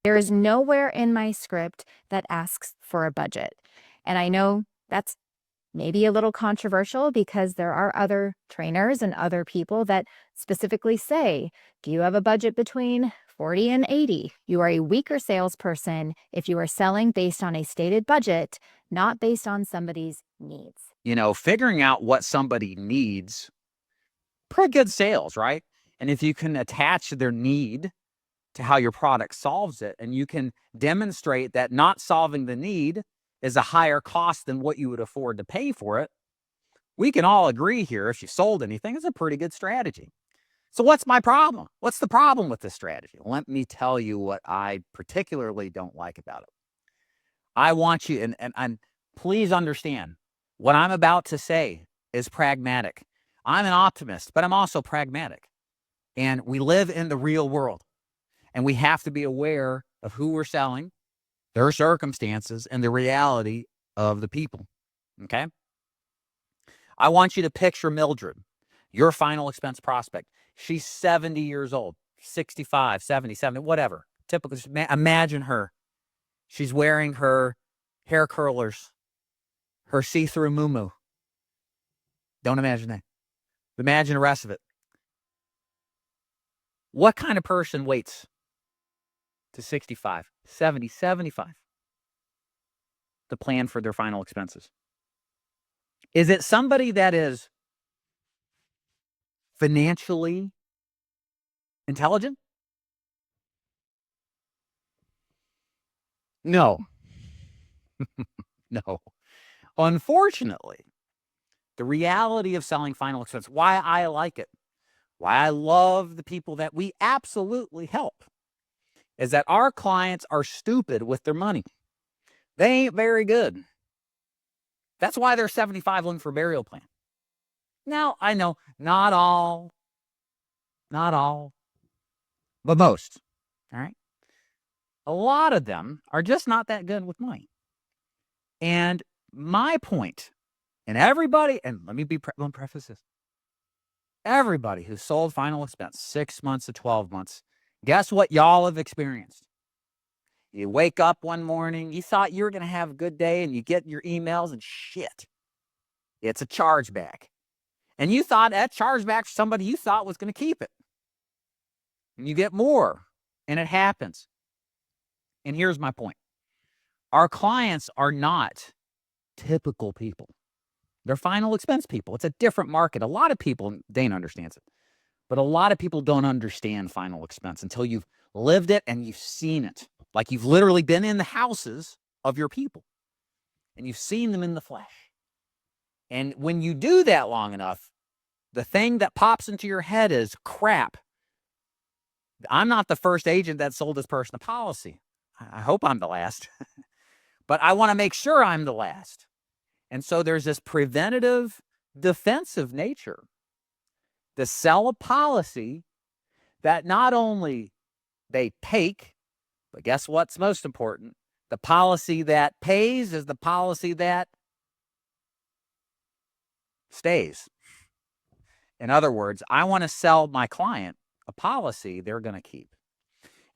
There is nowhere in my script that asks for a budget. And I know that's maybe a little controversial because there are other trainers and other people that specifically say, do you have a budget between 40 and 80? You are a weaker salesperson if you are selling based on a stated budget, not based on somebody's needs. You know, figuring out what somebody needs, pretty good sales, right? And if you can attach their need to how your product solves it, and you can demonstrate that not solving the need is a higher cost than what you would afford to pay for it, we can all agree here, if you sold anything, it's a pretty good strategy. So what's my problem? What's the problem with this strategy? Let me tell you what I particularly don't like about it. I want you, and please understand, what I'm about to say is pragmatic. I'm an optimist, but I'm also pragmatic. And we live in the real world. And we have to be aware of who we're selling, their circumstances, and the reality of the people. Okay? I want you to picture Mildred, your final expense prospect. She's 70 years old, 65, 70, 70, whatever. Typical. Imagine her. She's wearing her hair curlers, her see-through muumuu. Don't imagine that. Imagine the rest of it. What kind of person waits to 65, 70, 75 to plan for their final expenses? Is it somebody that is financially intelligent? No. No. Unfortunately, the reality of selling final expense, why I like it, why I love the people that we absolutely help, is that our clients are stupid with their money. They ain't very good. That's why they're 75 looking for a burial plan. Now, I know not all, but most. All right. A lot of them are just not that good with money. And my point, and everybody, and let me preface this. Everybody who sold final expense 6 months to 12 months, guess what y'all have experienced? You wake up one morning, you thought you were going to have a good day, and you get your emails and shit. It's a chargeback. And you thought that chargeback for somebody you thought was going to keep it. And you get more, and it happens. And here's my point. Our clients are not typical people. They're final expense people. It's a different market. A lot of people, Dana understands it, but a lot of people don't understand final expense until you've lived it and you've seen it. Like you've literally been in the houses of your people and you've seen them in the flesh. And when you do that long enough, the thing that pops into your head is, crap, I'm not the first agent that sold this person a policy. I hope I'm the last, but I want to make sure I'm the last. And so there's this preventative, defensive nature to sell a policy that not only they take, but guess what's most important? The policy that pays is the policy that stays. In other words, I want to sell my client a policy they're going to keep.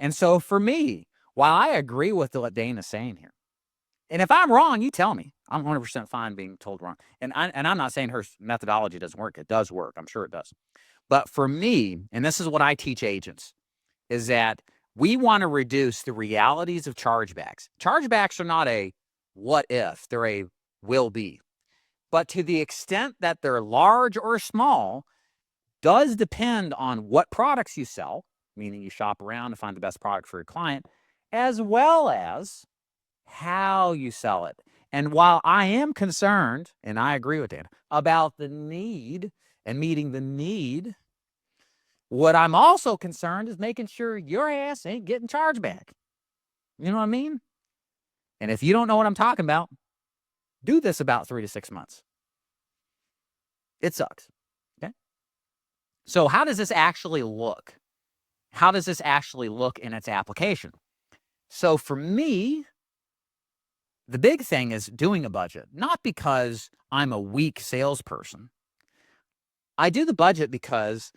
And so for me, while I agree with what Dana's saying here, and if I'm wrong, you tell me. I'm 100% fine being told wrong. And I'm not saying her methodology doesn't work. It does work. I'm sure it does. But for me, and this is what I teach agents, is that we want to reduce the realities of chargebacks. Chargebacks are not a what if, they're a will be. But to the extent that they're large or small, does depend on what products you sell, meaning you shop around to find the best product for your client, as well as how you sell it. And while I am concerned, and I agree with Dan, about the need and meeting the need, what I'm also concerned is making sure your ass ain't getting charged back. You know what I mean? And if you don't know what I'm talking about, do this about 3 to 6 months. It sucks. Okay. So how does this actually look? How does this actually look in its application? So for me, the big thing is doing a budget, not because I'm a weak salesperson. I do the budget because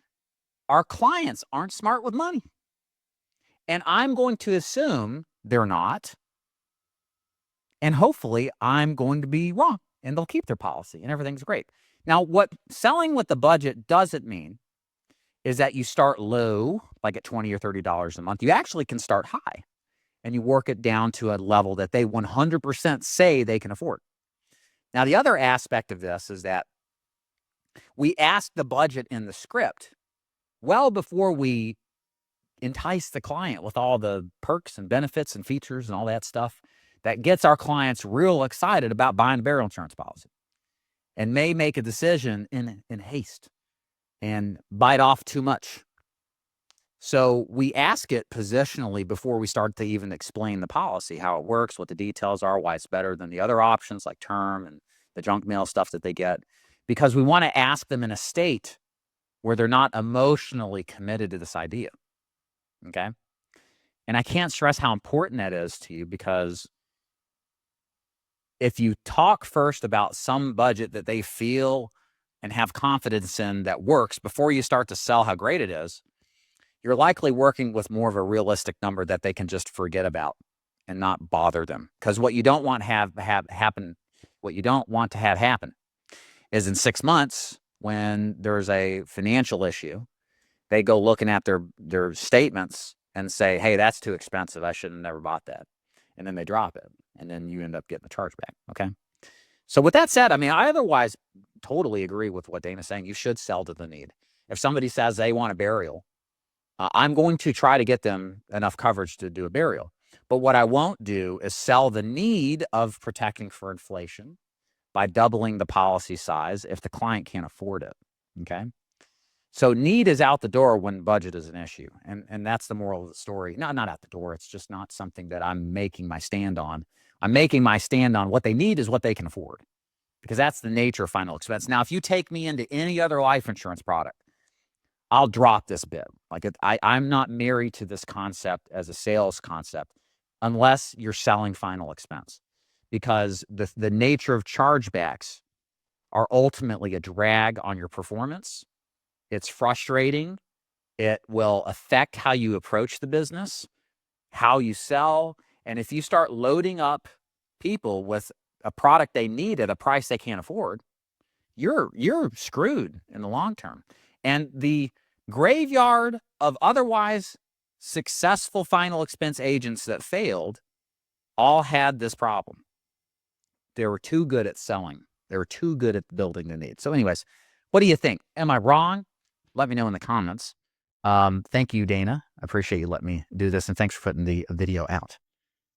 our clients aren't smart with money. And I'm going to assume they're not. And hopefully I'm going to be wrong and they'll keep their policy and everything's great. Now, what selling with the budget doesn't mean is that you start low, like at $20 or $30 a month. You actually can start high and you work it down to a level that they 100% say they can afford. Now, the other aspect of this is that we ask the budget in the script well before we entice the client with all the perks and benefits and features and all that stuff that gets our clients real excited about buying a burial insurance policy and may make a decision in haste and bite off too much. So we ask it positionally before we start to even explain the policy, how it works, what the details are, why it's better than the other options like term and the junk mail stuff that they get, because we want to ask them in a state where they're not emotionally committed to this idea. Okay. And I can't stress how important that is to you, because if you talk first about some budget that they feel and have confidence in that works before you start to sell how great it is, you're likely working with more of a realistic number that they can just forget about and not bother them. Because what you don't want what you don't want to have happen is in 6 months when there's a financial issue, they go looking at their statements and say, hey, that's too expensive. I should have never bought that. And then they drop it. And then you end up getting the chargeback. Okay. So with that said, I mean, I otherwise totally agree with what Dana's saying. You should sell to the need. If somebody says they want a burial, I'm going to try to get them enough coverage to do a burial. But what I won't do is sell the need of protecting for inflation by doubling the policy size if the client can't afford it. Okay. So need is out the door when budget is an issue. And that's the moral of the story. No, not out the door. It's just not something that I'm making my stand on. I'm making my stand on what they need is what they can afford, because that's the nature of final expense. Now, if you take me into any other life insurance product, I'll drop this bit. Like I'm not married to this concept as a sales concept unless you're selling final expense, because the nature of chargebacks are ultimately a drag on your performance. It's frustrating. It will affect how you approach the business, how you sell. And if you start loading up people with a product they need at a price they can't afford, you're screwed in the long term. And the graveyard of otherwise successful final expense agents that failed all had this problem. They were too good at selling. They were too good at building the need. So anyways, what do you think? Am I wrong? Let me know in the comments. Thank you, Dana. I appreciate you letting me do this, and thanks for putting the video out.